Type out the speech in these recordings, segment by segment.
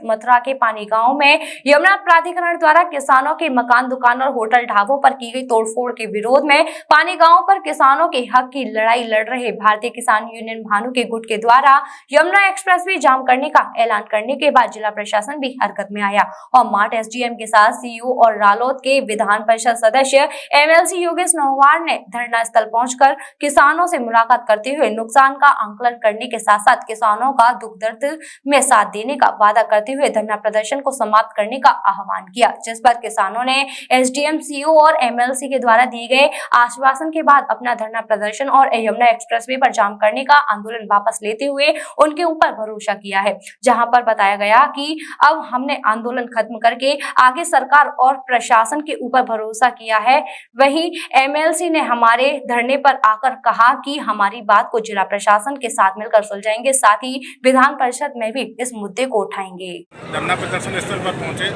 मथुरा के पानी गांव में यमुना प्राधिकरण द्वारा किसानों के मकान, दुकान और होटल ढाबों पर की गई तोड़फोड़ के विरोध में पानी गांव पर किसानों के हक की लड़ाई लड़ रहे भारतीय किसान यूनियन भानु के गुट के द्वारा यमुना एक्सप्रेसवे जाम करने का ऐलान करने के बाद जिला प्रशासन भी हरकत में आया और मार्ट एसडीएम के साथ सीईओ और रालोद के विधान परिषद सदस्य एमएलसी योगेश नौवार ने धरना स्थल पहुंचकर किसानों से मुलाकात करते हुए नुकसान का आंकलन करने के साथ साथ किसानों का दुख दर्द में साथ देने का वादा करते हुए धरना प्रदर्शन को समाप्त करने का आह्वान किया, जिस पर किसानों ने एसडीएम, सीईओ और एमएलसी के द्वारा दिए गए आश्वासन के बाद अपना धरना प्रदर्शन और यमुना एक्सप्रेसवे पर जाम करने का आंदोलन वापस लेते हुए उनके ऊपर भरोसा किया है, जहां पर बताया गया कि अब हमने आंदोलन खत्म करके आगे सरकार और प्रशासन के ऊपर भरोसा किया है। वहीं एमएलसी ने हमारे धरने पर आकर कहा कि हमारी बात को जिला प्रशासन के साथ मिलकर सुलझाएंगे, साथ ही विधान परिषद में भी इस मुद्दे को उठाएंगे। धरना प्रदर्शन स्थल पर पहुंचे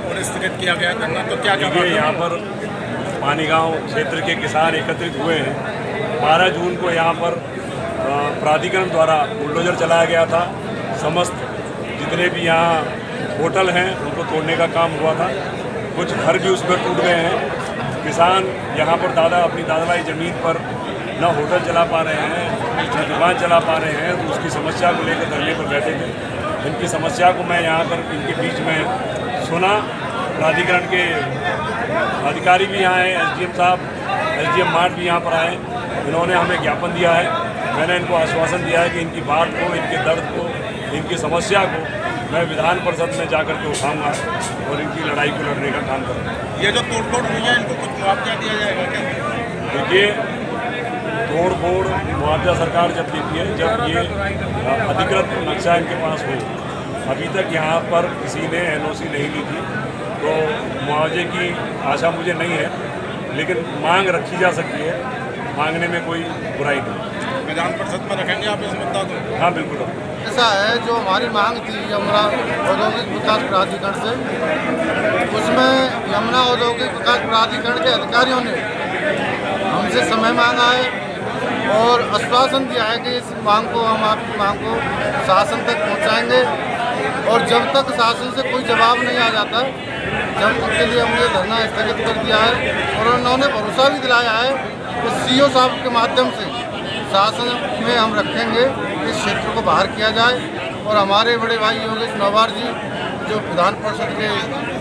और स्थगित किया गया धरना। तो क्या यहाँ पर पानी गांव क्षेत्र के किसान एकत्रित हुए हैं। 12 जून को यहाँ पर प्राधिकरण द्वारा बुलडोजर चलाया गया था। समस्त जितने भी यहाँ होटल हैं उनको तोड़ने का काम हुआ था। कुछ घर भी उसमें टूट गए हैं। किसान यहाँ पर अपनी दादालाई ज़मीन पर न होटल चला पा रहे हैं, न दुकान चला पा रहे हैं, तो उसकी समस्या को लेकर धरने पर बैठे थे। इनकी समस्या को मैं यहाँ पर इनके बीच में सुना। प्राधिकरण के अधिकारी भी यहाँ आए, एसडीएम साहब, एसडीएम मार्ट भी यहाँ पर आए। इन्होंने हमें ज्ञापन दिया है। मैंने इनको आश्वासन दिया है कि इनकी बात को, इनके दर्द को, इनकी समस्या को मैं विधान परिषद में जाकर के उठाऊंगा और इनकी लड़ाई को लड़ने का काम करूँगा। ये जो तोड़फोड़ हुई है, इनको कुछ मुआवजा दिया जाएगा क्या? देखिए, तोड़-फोड़ मुआवजा सरकार जब देती है, जब ये अधिकृत नक्शा इनके पास हो। अभी तक यहाँ पर किसी ने एनओसी नहीं ली थी, तो मुआवजे की आशा मुझे नहीं है, लेकिन मांग रखी जा सकती है। मांगने में कोई बुराई नहीं। विधान परिषद में रखेंगे आप इस मुद्दा को? हाँ, बिल्कुल। ऐसा है, जो हमारी मांग थी यमुना औद्योगिक विकास प्राधिकरण से, उसमें यमुना औद्योगिक विकास प्राधिकरण के अधिकारियों ने हमसे समय मांगा है और आश्वासन दिया है कि इस मांग को, हम आपकी मांग को शासन तक पहुंचाएंगे और जब तक शासन से कोई जवाब नहीं आ जाता, जब तक के लिए हमने धरना स्थगित कर दिया है। और उन्होंने भरोसा भी दिलाया है कि सीईओ साहब के माध्यम से शासन में हम रखेंगे, इस क्षेत्र को बाहर किया जाए। और हमारे बड़े भाई योगेश नौवार जी, जो विधान परिषद के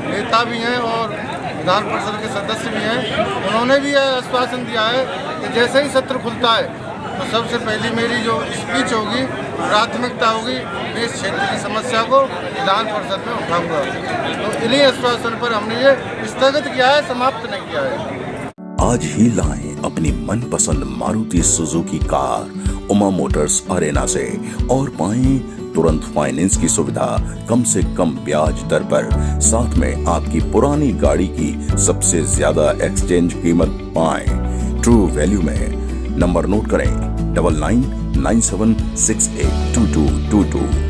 नेता भी हैं और विधान परिषद के सदस्य भी हैं, उन्होंने भी यह आश्वासन दिया है कि जैसे ही सत्र खुलता है तो सबसे पहली मेरी जो स्पीच होगी, प्राथमिकता होगी, मैं इस क्षेत्र की समस्या को विधान परिषद में उठाऊंगा। तो इन्हीं आश्वासन पर हमने ये स्थगित किया है, समाप्त नहीं किया है। आज ही लाएं अपनी मनपसंद Maruti Suzuki car Uma Motors Arena से और पाएं तुरंत फाइनेंस की सुविधा कम से कम ब्याज दर पर। साथ में आपकी पुरानी गाड़ी की सबसे ज्यादा एक्सचेंज कीमत पाएं ट्रू वैल्यू में। नंबर नोट करें 9997682222।